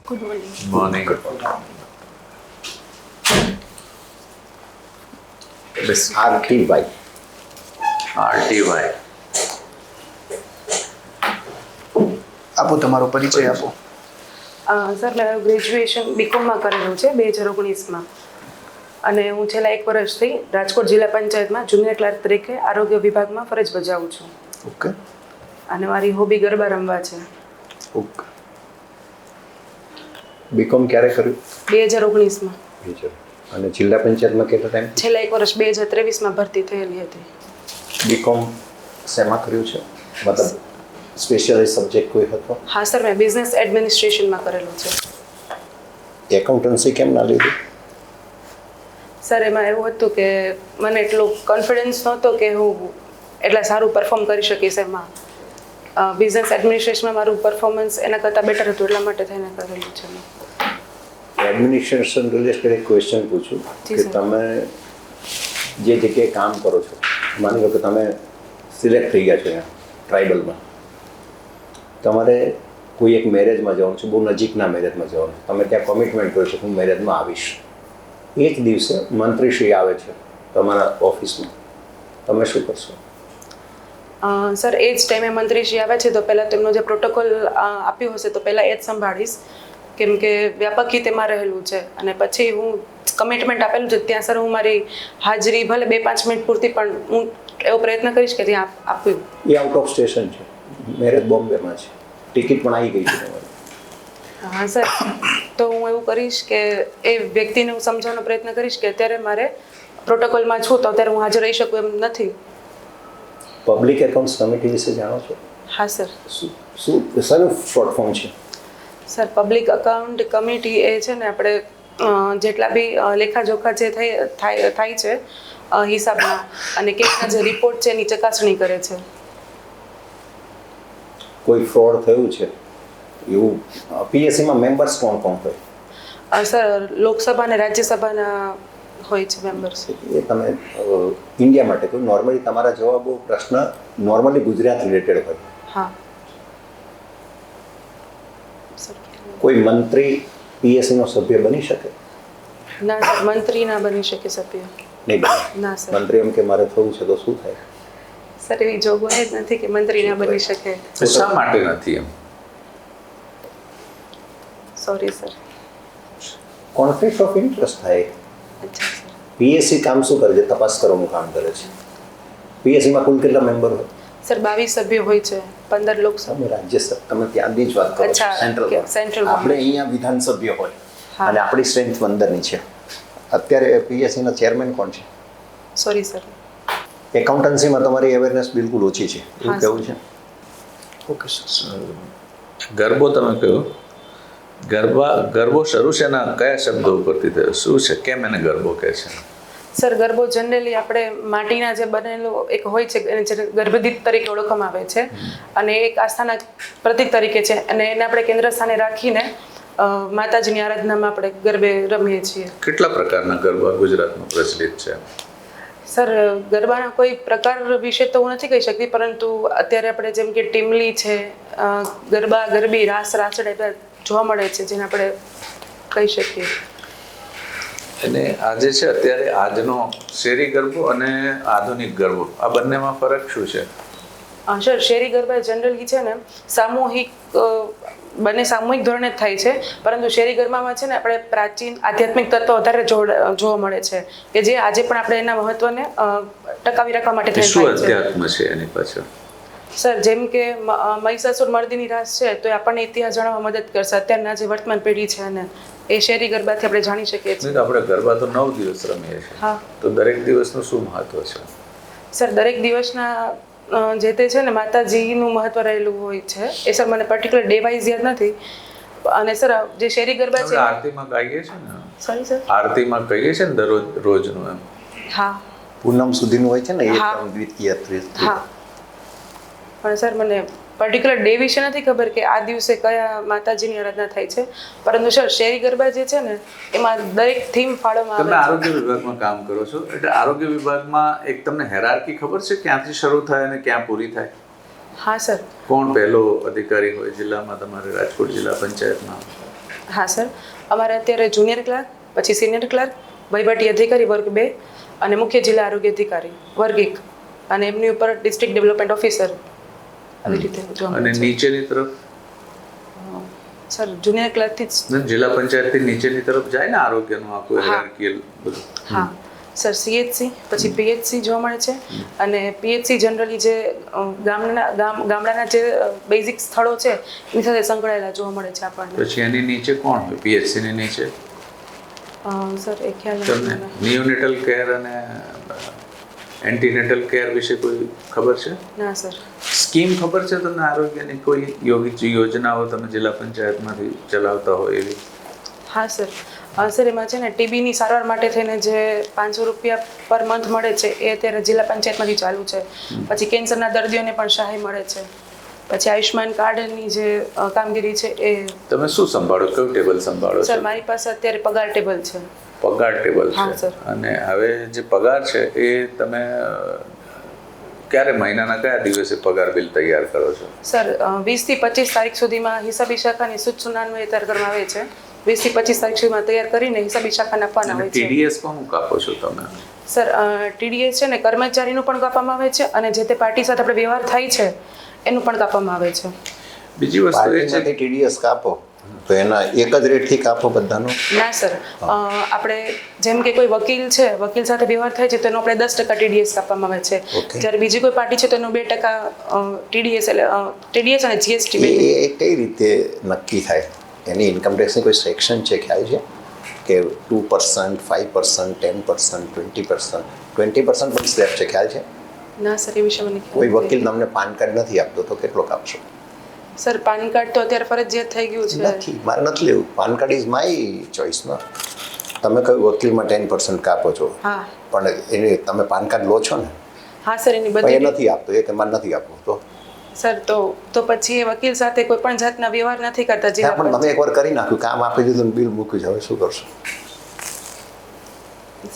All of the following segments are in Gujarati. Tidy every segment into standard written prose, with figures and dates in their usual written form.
Good morning. મોર્નિંગ. બસ આરટીભાઈ. આરટીવાય. આપો તમારો પરિચય આપો. સર મેં ગ્રેજ્યુએશન બીકોમમાં કરેલું છે 2019માં, અને હું છેલ્લા 1 વર્ષથી રાજકોટ જિલ્લા પંચાયતમાં જુનિયર ક્લાર્ક તરીકે આરોગ્ય વિભાગમાં ફરજ બજાવું છું. ઓકે અને મારી હોબી ગરબા રમવા છે. ઓકે. બીકોમ ક્યારે કર્યું? 2019માં. અને જિલ્લા પંચાયતમાં કેટલો ટાઈમ? છેલ્લા 1 વર્ષ 2023માં ભરતી થયેલી હતી. બીકોમ શેમાં કર્યું છે? મતલબ સ્પેશિયલાઇઝ સબ્જેક્ટ કોઈ હતો? હા સર, મેં બિઝનેસ એડમિનિસ્ટ્રેશનમાં કરેલું છે. એકાઉન્ટન્સી કેમ ના લીધી? સર એમાં એવું હતું કે મને એટલો કોન્ફિડન્સ નહોતો કે હું એટલા સારું પરફોર્મ કરી શકીશ એમાં. બિઝનેસ એડમિનિસ્ટ્રેશનમાં મારું પરફોર્મન્સ એના કરતાં બેટર હતું, એટલા માટે થઈને કરેલું છે મેં. એડમિનિસ્ટ્રેશન રિલેટેડ એક ક્વેશ્ચન પૂછું જી કે સર. તમે જે જગ્યાએ કામ કરો છો, માની લો કે તમે સિલેક્ટ થઈ ગયા છો અહીંયા ટ્રાઇબલમાં, તમારે કોઈ એક મેરેજમાં જવાનું છે, બહુ નજીકના મેરેજમાં જવાનું, તમે ત્યાં કમિટમેન્ટ કરો છો કે હું મેરેજમાં આવીશ. એ જ દિવસે મંત્રીશ્રી આવે છે તમારા ઓફિસમાં, તમે શું કરશો? સર એ જ ટાઈમે મંત્રીશ્રી આવે છે તો પહેલાં તેમનો જે પ્રોટોકોલ આપ્યો હશે તો પહેલાં એ જ સંભાળીશ, કેમ કે વ્યાપક હિતેમાં રહેલું છે. અને પછી હું કમિટમેન્ટ આપેલું છે ત્યાં સર હું મારી હાજરી ભલે 2-5 મિનિટ પૂરતી પણ હું એવો પ્રયત્ન કરીશ કે ત્યાં આપ્યું. એ આઉટ ઓફ સ્ટેશન છે, મેરેજ બોમ્બેમાં છે, ટિકિટ પણ આવી ગઈ છે તમારી. હા સર, તો હું એવું કરીશ કે એ વ્યક્તિને હું સમજાવવાનો પ્રયત્ન કરીશ કે અત્યારે મારે પ્રોટોકોલમાં છું તો અત્યારે હું હાજર રહી શકું એમ નથી. પબ્લિક એકાઉન્ટ્સ કમિટી વિશે જાણો છો? હા સર. શું શેનું શોર્ટ ફોર્મ છે? સર પબ્લિક અકાઉન્ટ કમિટી એ છે ને આપણે જેટલા બી લેખાજોખા જે થાય છે હિસાબના અને કેટલા જે રિપોર્ટ છે એની ચકાસણી કરે છે. કોઈ ફ્રોડ થયું છે એવું? પીએસસીમાં મેમ્બર્સ કોણ કોણ હોય? સર લોકસભા અને રાજ્યસભાના હોય છે મેમ્બર્સ. એ તમે ઇન્ડિયા માટે કહ્યું, નોર્મલી તમારા જવાબો પ્રશ્ન નોર્મલી ગુજરાત રિલેટેડ હોય. હા સર. કોઈ મંત્રી પીએસસીનો સભ્ય બની શકે? ના સર, મંત્રી ના બની શકે સભ્ય. નહીં બને. ના સર. મંત્રી એમ કે મારે થવું છે તો શું થાય? સર એવી જોગવાઈ જ નથી કે મંત્રી ના બની શકે. શા માટે નથી એમ? Sorry sir. Conflict of interest થાય. અચ્છા સર. પીએસસી કામ શું કરે છે? તપાસ કરવાનું કામ કરે છે. પીએસસીમાં કુલ કેટલા મેમ્બર હોય? સર 22 સભ્યો હોય છે, 15 લોકસભા. તમે રાજ્યસભા, તમે ત્યાંની જ વાત કરો છો. અચ્છા, સેન્ટ્રલ સેન્ટ્રલ આપણે અહીંયા વિધાનસભ્ય હોય હા. અને આપણી સ્ટ્રેન્થ 15ની છે. અત્યારે પીએસસીના ચેરમેન કોણ છે? Sorry sir. એકાઉન્ટન્સીમાં તમારી અવેરનેસ બિલકુલ ઓછી છે એવું હા, કેવું છે? ઓકે ગરબો તમે કહ્યું, ગરબો શરૂ છે એના કયા શબ્દો ઉપરથી થયો? શું છે, કેમ એને ગરબો કહે છે? સર ગરબો જનરલી આપણે માટીના જે બનેલો એક હોય છે એને જે ગર્ભદીપ તરીકે ઓળખવામાં આવે છે અને એક આસ્થાના પ્રતીક તરીકે છે અને એને આપણે કેન્દ્ર સ્થાને રાખીને માતાજીની આરાધનામાં આપણે ગરબે રમીએ છીએ. કેટલા પ્રકારના ગરબા ગુજરાતમાં પ્રચલિત છે? સર ગરબાના કોઈ પ્રકાર વિશે તો હું નથી કહી શકતી, પરંતુ અત્યારે આપણે જેમ કે ટીમલી છે, ગરબા ગરબી, રાસ રાસડા બધા જોવા મળે છે જેને આપણે કહી શકીએ. અને આજે છે અત્યારે આજનો શેરી ગરબો અને આધુનિક ગરબો, આ બંનેમાં ફરક શું છે? સર શેરી ગરબા જનરલી છે ને સામૂહિક બંને સામૂહિક ધોરણે જ થાય છે, પરંતુ શેરી ગરબામાં છે ને આપણે પ્રાચીન આધ્યાત્મિક તત્વ વધારે જોવા મળે છે કે જે આજે પણ આપણે એના મહત્વને ટકાવી રાખવા માટે થાય શું છે. અધ્યાત્મ છે એની પાછળ? સર જેમ કે મહિષાસુર મર્દિની રાસ છે તો એ આપણને ઇતિહાસ જાણવા મદદ કરશે. અત્યારના જે વર્તમાન પેઢી છે અને એ શેરી ગરબાથી આપણે જાણી શકીએ છીએ. આપણે ગરબા તો 9 દિવસ રમીએ છીએ. હા. તો દરેક દિવસનું શું મહત્વ છે? સર દરેક દિવસના જે તે છે ને માતાજીનું મહત્વ રહેલું હોય છે. એ સર મને પર્ટિક્યુલર ડે વાઇઝ યાદ નથી. અને સર જે શેરી ગરબા છે આરતીમાં ગાઈએ છે ને, સોરી સર, આરતીમાં કહીએ છે ને રોજનું એમ. હા પૂનમ સુધીનું હોય છે ને, હા. એકમ દ્વિતીય તૃતીય. હા, પણ સર મને પર્ટિક્યુલર ડે વિશે નથી ખબર કે આ દિવસે કયા માતાજીની આરાધના થાય છે, પરંતુ સર શેરી ગરબા જે છે ને એમાં દરેક થીમ ફાળવવામાં તમે આવે આરોગ્ય વિભાગમાં કામ કરો છો, એટલે આરોગ્ય વિભાગમાં એક તમને હેરાર્કી ખબર છે ક્યાંથી શરૂ થાય અને ક્યાં પૂરી થાય? છે. હા સર. કોણ પહેલો અધિકારી હોય જિલ્લામાં, તમારે રાજકોટ જિલ્લા પંચાયતમાં? હા સર, અમારે અત્યારે જુનિયર ક્લાર્ક, પછી સિનિયર ક્લાર્ક, વહીવટી અધિકારી વર્ગ 2 અને મુખ્ય જિલ્લા આરોગ્ય અધિકારી વર્ગ 1 અને એમની ઉપર ડિસ્ટ્રિક્ટ ડેવલપમેન્ટ ઓફિસર આવી રીતે જોવા અને મળે છે. નીચેની તરફ સર જુનિયર ક્લાર્કથી જ જિલ્લા પંચાયતથી નીચેની તરફ જાય ને આરોગ્યનું આખું હા. હાયરાર્કિયલ બધું. હા સર, CHC પછી PHC જોવા મળે છે અને PHC જનરલી જે ગામડાના જે બેઝિક સ્થળો છે એની સાથે સંકળાયેલા જોવા મળે છે આપણને. પછી એની નીચે કોણ હોય PHC ની નીચે? સર એ ખ્યાલ તમને નથી. નિયોનેટલ કેર અને એન્ટીનેટલ કેર વિશે કોઈ ખબર છે? ના સર. સ્કીમ ખબર છે તમને આરોગ્યની કોઈ યોજનાઓ તમે જિલ્લા પંચાયતમાંથી ચલાવતા હોય એવી? હા સર, સર એમાં છે ને ટીબીની સારવાર માટે થઈને જે 500 રૂપિયા પર મંથ મળે છે એ અત્યારે જિલ્લા પંચાયતમાંથી ચાલુ છે. પછી કેન્સરના દર્દીઓને પણ સહાય મળે છે. પછી આયુષ્માન કાર્ડની જે કામગીરી છે એ. તમે શું સંભાળો, કયું ટેબલ સંભાળો સર છો? મારી પાસે અત્યારે પગાર ટેબલ છે. પગાર ટેબલ હા, છે. સર. અને હવે જે પગાર છે એ તમે ક્યારે મહિનાના કયા દિવસે પગાર બિલ તૈયાર કરો છો? સર 20 થી 25 તારીખ સુધીમાં હિસાબી શાખાની સૂચનાનું એ તૈયાર કરવામાં આવે છે. 20 થી 25 તારીખ સુધીમાં તૈયાર કરીને હિસાબી શાખાને આપવાના અને હોય છે. TDS કોનું કાપો છો તમે? સર TDS છે ને કર્મચારીનું પણ કાપવામાં આવે છે અને જે તે પાર્ટી સાથે આપણે વ્યવહાર થાય છે એનું પણ કાપવામાં આવે છે. બીજી વસ્તુ એ છે પાર્ટીમાંથી TDS કાપો તો એના એક જ રેટથી કાપો બધાનો? ના સર, આપણે જેમ કે કોઈ વકીલ છે, વકીલ સાથે વ્યવહાર થાય છે તો એનો આપણે 10% TDS કાપવામાં આવે છે. Okay. જ્યારે બીજી કોઈ પાર્ટી છે તો એનો 2% TDS TDS અને GST એ કઈ રીતે નક્કી થાય? એની ઇન્કમ ટેક્સની કોઈ સેક્શન છે, ખ્યાલ છે કે 2%, 5%, 10%, 20%? 20% પણ સ્લેબ છે, ખ્યાલ છે? ના સર, એ વિશે મને ખ્યાલ કોઈ નથી. વકીલ તમને પાન કાર્ડ નથી આપતો તો કેટલો કાપશો? સર પાન કાર્ડ તો અત્યારે ફરજિયાત થઈ ગયું છે. નથી, મારે નથી લેવું. PAN card is my choice નો. તમે કયું વકીલમાં 10% કાપો છો, હા પણ એને તમે પાન કાર્ડ લો છો ને, હા સર, એની પણ એ બધી નથી આપતો, એ કે મારે નથી આપવું તો સર તો પછી એ વકીલ સાથે કોઈ પણ જાતના વ્યવહાર નથી કરતા હા, જિલ્લા પણ તમે પંચાયત. એકવાર કરી નાખ્યું, કામ આપી દીધું ને બિલ મૂક્યું છે, હવે શું કરશો?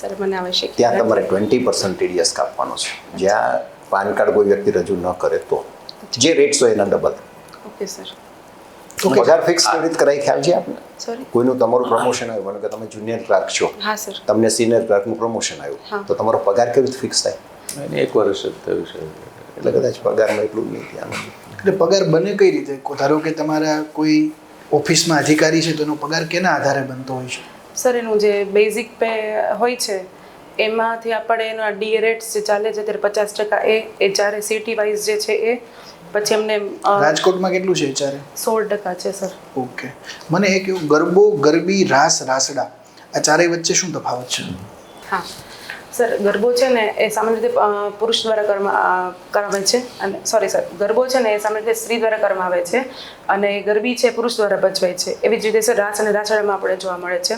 સર મને આવશ્યક ત્યાં તમારે 20% TDS કાપવાનો છે, જ્યાં પાન કાર્ડ કોઈ વ્યક્તિ રજૂ ન કરે તો જે રેટ્સ હોય એના ડબલ. Okay sir. પગાર ફિક્સ કેવી રીતે કરાય, ખ્યાલ છે આપને? સોરી. કોઈનું તમારું પ્રમોશન આવ્યું, મને કે તમે જુનિયર ક્લાર્ક છો, હા સર. તમને સિનિયર ક્લાર્કનું પ્રમોશન હા. આવ્યું, તો તમારો પગાર કેવી રીતે ફિક્સ થાય? એને 1 વર્ષ જ થયું છે. એટલે કદાચ પગારમાં એટલું જ નહીં ધ્યાન. એટલે પગાર બને કઈ રીતે? ધારો કે તમારા કોઈ ઓફિસમાં અધિકારી છે તો એનો પગાર કેના આધારે બનતો હોય છે? સર એનું જે બેઝિક પે હોય છે એમાંથી આપણે એના ડી રેટ્સ જે ચાલે છે ત્યારે 50% એ જ્યારે સિટી વાઇઝ જે છે એ પછી એમને રાજકોટમાં કેટલું છે ચારે? 16% છે સર. ઓકે, મને એ કહ્યું, ગરબો, ગરબી, રાસ, રાસડા, આ ચારેય વચ્ચે શું તફાવત છે? હા સર, ગરબો છે ને એ સામાન્ય રીતે પુરુષ દ્વારા કરવામાં છે અને સોરી સર, ગરબો છે ને એ સામાન્ય રીતે સ્ત્રી દ્વારા કરવામાં આવે છે અને ગરબી છે પુરુષ દ્વારા ભજવાય છે. એવી જ રીતે સર રાસ અને રાસડામાં આપણે જોવા મળે છે.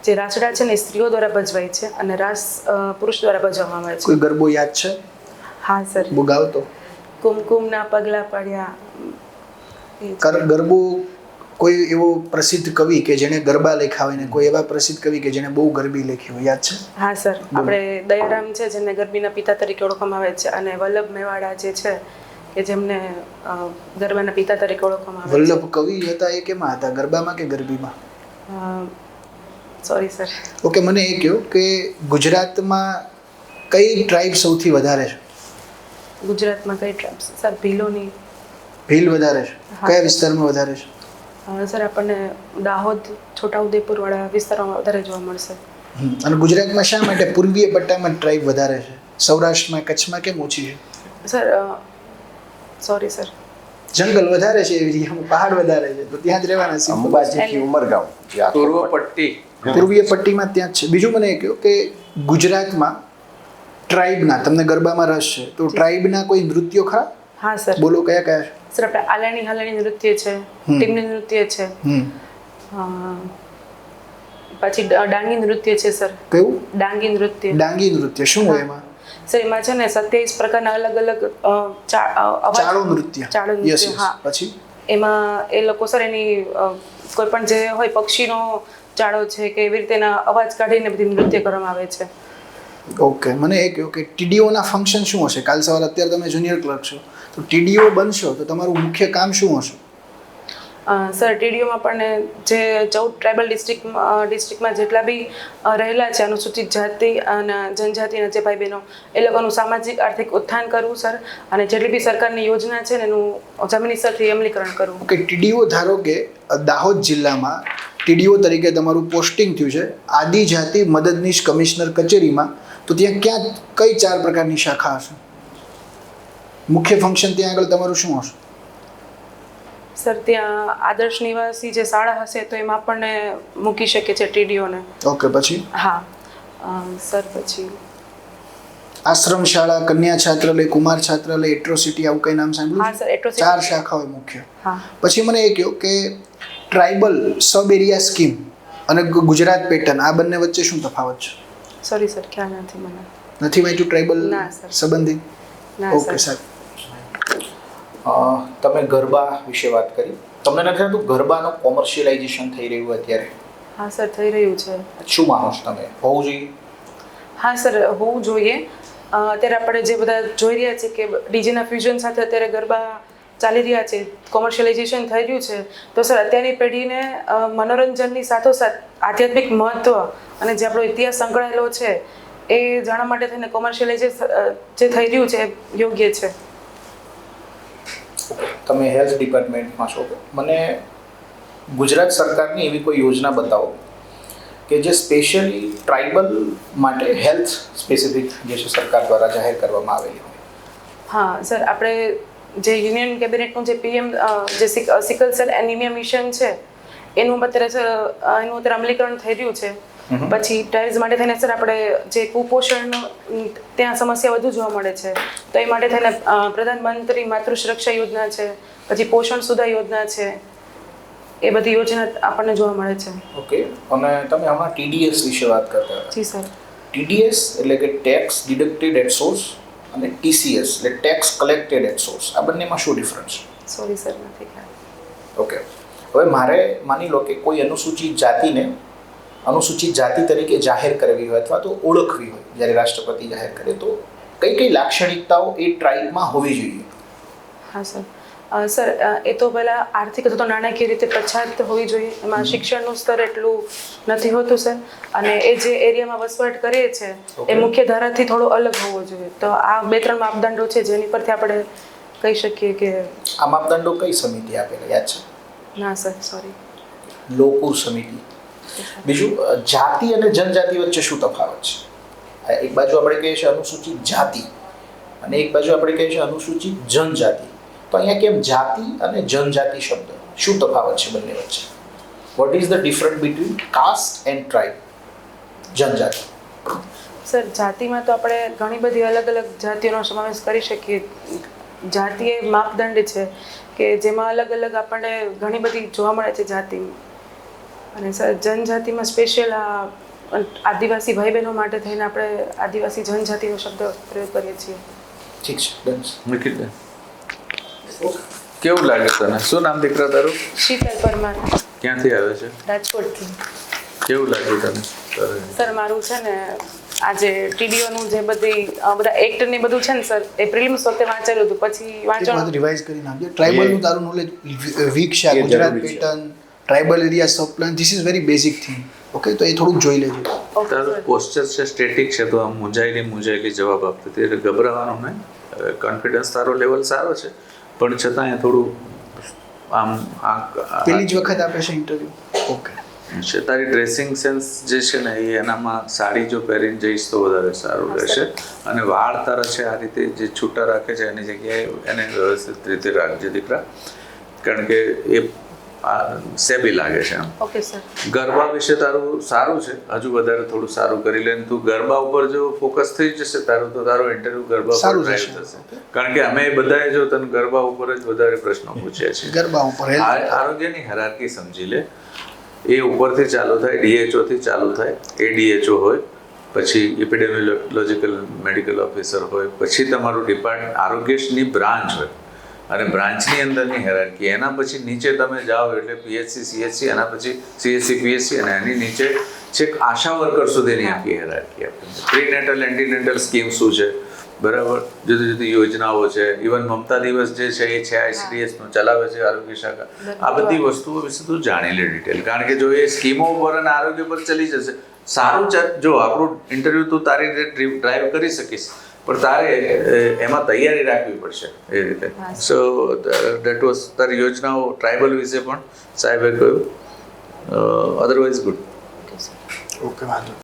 જે રાસડા છે ને એ સ્ત્રીઓ દ્વારા ભજવાય છે અને રાસ પુરુષ દ્વારા ભજવવામાં આવે છે. કોઈ ગરબો યાદ છે? હા સર. બહુ ગાવતો? કુમકુમના પગલા પડ્યા. ગરબો કોઈ એવો પ્રસિદ્ધ કવિ કે જેણે ગરબા લખ્યા હોય ને કોઈ એવા પ્રસિદ્ધ કવિ કે જેણે બહુ ગરબી લખી હોય, યાદ છે? હા સર, આપણે દયારામ છે જેને ગરબીના પિતા તરીકે ઓળખવામાં આવે છે અને વલ્લભ મેવાડા જે છે કે જેમને ગરબાના પિતા તરીકે ઓળખવામાં આવે છે. વલ્લભ કવિ હતા, એ કેમાં હતા, ગરબામાં કે ગરબીમાં? Sorry sir. ઓકે, મને એ કહો કે ગુજરાતમાં કઈ ટ્રાઇબ સૌથી વધારે છે? ગુજરાતમાં કઈ ટ્રાઇબ્સ? સર ભીલોની. ભીલ વધારે છે? હા. કયા વિસ્તારમાં વધારે છે? સર આપણને દાહોદ, છોટાઉદેપુર વાળા વિસ્તારોમાં વધારે જોવા મળશે. અને ગુજરાતમાં શા માટે પૂર્વીય પટ્ટામાં ટ્રાઇબ વધારે છે? સૌરાષ્ટ્રમાં, કચ્છમાં કેમ ઓછી છે? Sir sorry sir. જંગલ વધારે છે એવી જગ્યામાં, પહાડ વધારે છે તો ત્યાં જ રહેવાના. simple. અંબાજીથી ઉમરગામ જે આખો પૂર્વ પટ્ટી પૂર્વીય પટ્ટીમાં ત્યાં જ છે. બીજું મને એ કહ્યું કે ગુજરાતમાં ટ્રાઇબના, તમને ગરબામાં રસ છે તો ટ્રાઇબના કોઈ નૃત્યો ખરા? હા સર. બોલો, કયા કયા છે? સર આપણે આલાણી હાલાણી નૃત્ય છે, ટીમની નૃત્ય છે, પછી ડાંગી નૃત્ય છે સર. કયું? ડાંગી નૃત્ય. ડાંગી નૃત્ય શું હોય એમાં? સર એમાં છે ને 27 પ્રકારના અલગ અલગ ચાળો નૃત્ય. ચાળો Yes, નૃત્ય. yes. હા. પછી એમાં એ લોકો સર એની કોઈ પણ જે હોય પક્ષીનો ચાળો છે કે એવી રીતે એના અવાજ કાઢીને બધી નૃત્ય કરવામાં આવે છે. ઓકે, મને એ કહ્યું કે ટીડીઓના ફંક્શન શું હશે? કાલ સવારે અત્યારે તમે જુનિયર ક્લર્ક છો તો ટીડીઓ બનશો તો તમારું મુખ્ય કામ શું હશે? સર ટીડીઓમાં પણ જે 14 ટ્રાઇબલ ડિસ્ટ્રિક્ટમાં જેટલા બી રહેલા છે અનુસૂચિત જાતિ અને જનજાતિના જે ભાઈ બહેનો એ લોકોનું સામાજિક આર્થિક ઉત્થાન કરવું સર, અને જેટલી બી સરકારની યોજના છે ને એનું જમીની સ્તરથી અમલીકરણ કરવું. ઓકે, ટીડીઓ ધારો કે દાહોદ જિલ્લામાં ટીડીઓ તરીકે તમારું પોસ્ટિંગ થયું છે આદિજાતિ મદદનીશ કમિશનર કચેરીમાં, તો ત્યાં કઈ 4 પ્રકારની શાખા હશે? મુખ્ય ફંક્શન ત્યાં આગળ તમારું શું હશે? સર ત્યાં આદર્શ નિવાસી જે શાળા હશે તો એમાં આપણને મૂકી શકે છે ટીડીઓને. ઓકે, પછી? હા સર, પછી આશ્રમ શાળા, કન્યા છાત્રાલય, કુમાર છાત્રાલય, એટ્રોસિટી, આવું કઈ નામ હા સાંભળ્યું? Sir, atrocity. 4 શાખાઓ મુખ્ય. હા. પછી મને એ કહો કે ટ્રાઇબલ સબ એરિયા સ્કીમ અને ગુજરાત પેટર્ન આ બંને વચ્ચે શું તફાવત છે? સોરી સર, ખ્યાલ નથી મને. નથી વાંચ્યું ટ્રાઇબલ ના, સર. સંબંધિત? ના ઓકે સર. સાહેબ. તમે ગરબા વિશે વાત કરી, તમને નથી લાગતું ગરબાનું કોમર્શિયલાઇઝેશન થઈ રહ્યું અત્યારે? હા સર, થઈ રહ્યું છે. શું માનો છો તમે, હોવું જોઈએ? હા સર, હોવું જોઈએ. અત્યારે આપણે જે બધા જોઈ રહ્યા છે કે ડીજેના ફ્યુઝન સાથે અત્યારે ગરબા ચાલી રહ્યા છે, કોમર્શિયલાઇઝેશન થઈ રહ્યું છે, તો સર અત્યારની પેઢીને મનોરંજનની સાથોસાથ આધ્યાત્મિક મહત્ત્વ અને જે આપણો ઇતિહાસ સંકળાયેલો છે એ જાણવા માટે થઈને કોમર્શિયલાઇઝેશન જે થઈ રહ્યું છે એ યોગ્ય છે. તમે હેલ્થ ડિપાર્ટમેન્ટમાં છો, મને ગુજરાત સરકારની એવી કોઈ યોજના બતાવો કે જે સ્પેશિયલી ટ્રાઇબલ માટે હેલ્થ સ્પેસિફિક જે છે સરકાર દ્વારા જાહેર કરવામાં આવેલી હોય. હા સર, આપણે જે યુનિયન કેબિનેટનું જે પીએમ જે સિકલ સેલ એનિમિયા મિશન છે એનું અત્યારે અમલીકરણ થઈ રહ્યું છે. પછી ટાઇલ્સ માટે થઈને સર આપણે જે કુપોષણ ત્યાં સમસ્યા વધુ જોવા મળે છે, તો એ માટે થઈને પ્રધાનમંત્રી માતૃ સુરક્ષા યોજના છે, પછી પોષણ સુધા યોજના છે, એ બધી યોજના આપણને જોવા મળે છે. ઓકે, અને તમે હમણાં ટીડીએસ વિશે વાત કરતા હતા. જી સર. ટીડીએસ એટલે કે ટેક્સ ડિડક્ટેડ એટ સોર્સ અને ટીસીએસ એટલે ટેક્સ કલેક્ટેડ એટ સોર્સ, આ બંનેમાં શું ડિફરન્સ છે? સોરી સર, નથી ખ્યાલ. ઓકે, હવે મારે માની લો કે કોઈ અનુસૂચિત જાતિને અનુસૂચિત જાતિ તરીકે જાહેર કરવી હોય અથવા તો ઓળખવી હોય, જ્યારે રાષ્ટ્રપતિ જાહેર કરે તો કઈ કઈ લાક્ષણિકતાઓ એ ટ્રાઇબમાં હોવી જોઈએ? હા સર. સર એ તો પહેલાં આર્થિક અથવા તો નાણાકીય રીતે પછાત હોવી જોઈએ. એમાં શિક્ષણનું સ્તર એટલું નથી હોતું સર, અને એ જે એરિયામાં વસવાટ કરે છે એ મુખ્ય ધારાથી થોડો અલગ હોવો જોઈએ. તો આ 2-3 માપદંડો છે જેની પરથી આપણે કહી શકીએ કે. આ માપદંડો કઈ સમિતિ આપેલા યાદ છે? ના સર, સોરી. લોકુ સમિતિ. બીજું, જાતિ અને જનજાતિ વચ્ચે શું તફાવત છે? એક બાજુ આપણે કહીએ છીએ અનુસૂચિત જાતિ અને એક બાજુ આપણે કહીએ છીએ અનુસૂચિત જનજાતિ, તો અહીંયા કેમ જાતિ અને જનજાતિ શબ્દ, શું તફાવત છે બંને વચ્ચે? What is the difference between caste and tribe, જનજાતિ? સર, જાતિમાં તો આપણે ઘણી બધી અલગ અલગ જાતિઓનો સમાવેશ કરી શકીએ. જાતિ એ માપદંડ છે કે જેમાં અલગ અલગ આપણને ઘણી બધી જોવા મળે છે જાતિ. અને સર જનજાતિમાં સ્પેશિયલ આદિવાસી ભાઈ બહેનો માટે થઈને આપણે આદિવાસી જનજાતિનો શબ્દ પ્રયોગ કરીએ છીએ. ઠીક છે, ડન. નિખિલ, કેવું લાગે તને? શું નામ દીકરા તારું? શીતલ પરમાર. ક્યાંથી આવે છે? રાજકોટથી. કેવું લાગ્યું તને? સર મારું છે ને આજે ટીડીઓનું જે બધા એક્ટની બધું છે ને સર, એ પ્રિલિમ્સ વખતે વાંચેલું હતું, પછી વાંચવાનું રિવાઇઝ કરી નાખજો. ટ્રાઇબલનું તારું નોલેજ વીક છે. Gujarat pattern, tribal area sub plan, this is very basic thing. Okay, તો એ થોડુંક જોઈ લેજો. તારું પોસ્ચર છે સ્ટેટિક છે, તો આમ મૂંઝાયેલી જવાબ આપતી હતી, એટલે ગભરાવાનું નહીં. કોન્ફિડન્સ તારો લેવલ સારો છે, પણ છતાં એ થોડું આમ પેલી જ વખત આપે છે ઇન્ટરવ્યૂ. ઓકે છે. તારી ડ્રેસિંગ સેન્સ જે છે ને એ એનામાં સાડી જો પહેરીને જઈશ તો વધારે સારું રહેશે. અને વાળ તારા છે આ રીતે જે છૂટા રાખે છે એની જગ્યાએ એને વ્યવસ્થિત રીતે રાખજે દીકરા, કારણ કે એ સેબી લાગે છે આમ. Okay sir. ગરબા વિશે તારું સારું છે, હજુ વધારે થોડું સારું કરી લે. તું ગરબા ઉપર જો ફોકસ થઈ જશે તારું, તો તારો ઇન્ટરવ્યુ ગરબા ઉપર ડ્રાઈવ થશે. કારણ કે અમે બધાએ જો તને ગરબા ઉપર જ વધારે પ્રશ્નો પૂછ્યા છે. ગરબા ઉપર આરોગ્યની હાયરાર્કી સમજી લે. એ ઉપરથી ચાલુ થાય, ડીએચઓથી ચાલુ થાય. એ ડીએચઓ હોય, પછી એપિડેમિયોલોજિકલ મેડિકલ ઓફિસર હોય, પછી તમારું ડિપાર્ટમેન્ટ આરોગ્યની બ્રાન્ચ હોય, અને બ્રાન્ચની અંદરની હેરાર્કી. એના પછી નીચે તમે જાઓ એટલે પીએચસી, સીએચસી, એના પછી સીએચસી, પીએચસી, અને એની નીચે છેક આશા વર્કર સુધીની આખી હેરાર્કી આપે. પ્રીનેટલ એન્ટીનેટલ સ્કીમ શું છે, બરાબર, જુદી જુદી યોજનાઓ છે, ઇવન મમતા દિવસ જે છે એ છે ICDS નું ચલાવે છે આરોગ્ય શાખા. આ બધી વસ્તુઓ વિશે તું જાણી લે ડિટેલ, કારણ કે જો એ સ્કીમો પર અને આરોગ્ય પર ચલી જશે સારું જો આપણું ઇન્ટરવ્યુ તું તારી રીતે ડ્રાઈવ કરી શકીશ, પણ તારે એમાં તૈયારી રાખવી પડશે એ રીતે. સો દેટ વોઝ તારી યોજનાઓ ટ્રાઇબલ વિશે પણ સાહેબે કહ્યું, અધરવાઇઝ ગુડ. ઓકે, વાંધો નહીં.